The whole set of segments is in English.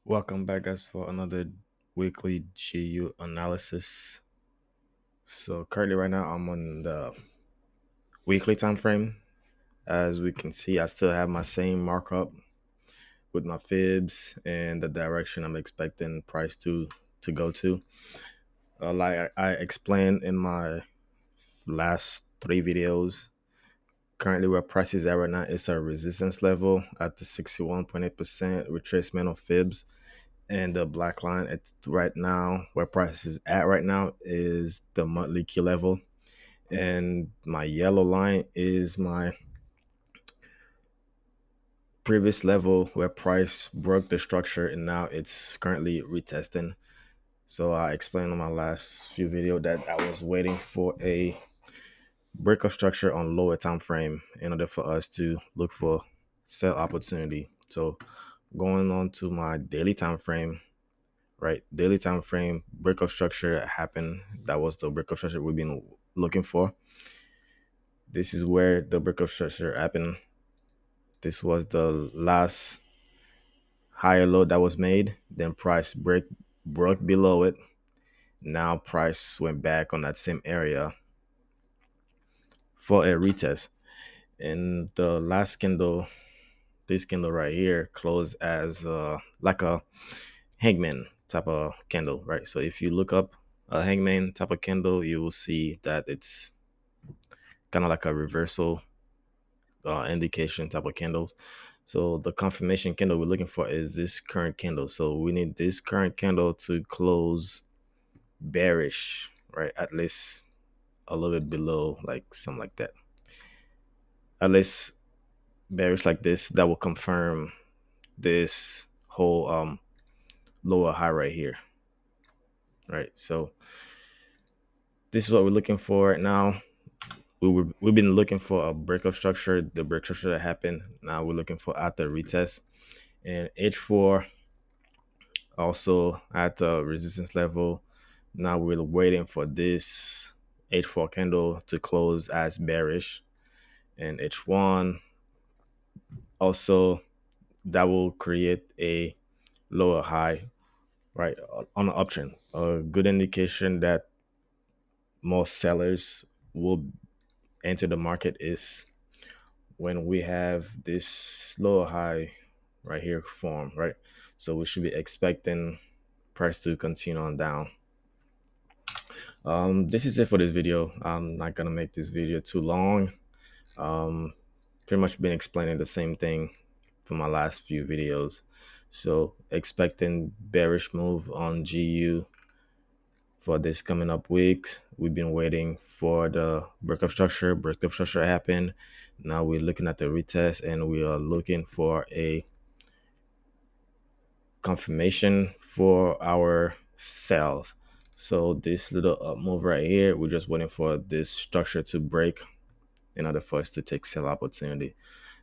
Welcome back, guys, for another weekly GU analysis. So currently, right now, I'm on the weekly time frame. As we can see, I still have my same markup with my fibs and the direction I'm expecting price to go to. Like I explained in my last three videos, currently where price is at right now is a resistance level at the 61.8% retracement of fibs. And the black line, it's right now where price is at right now is the monthly key level. And my yellow line is my previous level where price broke the structure and now it's currently retesting. So I explained in my last few video that I was waiting for a break of structure on lower time frame in order for us to look for sell opportunity. So going on to my daily time frame, right? Daily time frame break of structure happened. That was the break of structure we've been looking for. This is where the break of structure happened. This was the last higher low that was made. Then price broke below it. Now price went back on that same area for a retest. And the last candle, this candle right here, closed as like a hangman type of candle, right? So if you look up a hangman type of candle, you will see that it's kind of like a reversal indication type of candles. So the confirmation candle we're looking for is this current candle. So we need this current candle to close bearish, right? At least a little bit below, like something like that. At least bearish like this, that will confirm this whole lower high right here, right? So this is what we're looking for right now. We've been looking for a breakup structure, the break structure that happened. Now we're looking for at the retest. And H4 also at the resistance level. Now we're waiting for this H4 candle to close as bearish. And H1 also, that will create a lower high, right, on the uptrend. A good indication that most sellers will enter the market is when we have this lower high right here form, right? So we should be expecting price to continue on down. This is it for this video. I'm not gonna make this video too long. um Pretty much been explaining the same thing for my last few videos. So expecting bearish move on GU for this coming up week. We've been waiting for the break of structure happen. Now we're looking at the retest and we are looking for a confirmation for our sales. So this little up move right here, we're just waiting for this structure to break in order for us to take sell opportunity.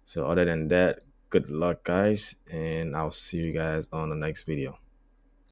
So other than that, good luck, guys, and I'll see you guys on the next video.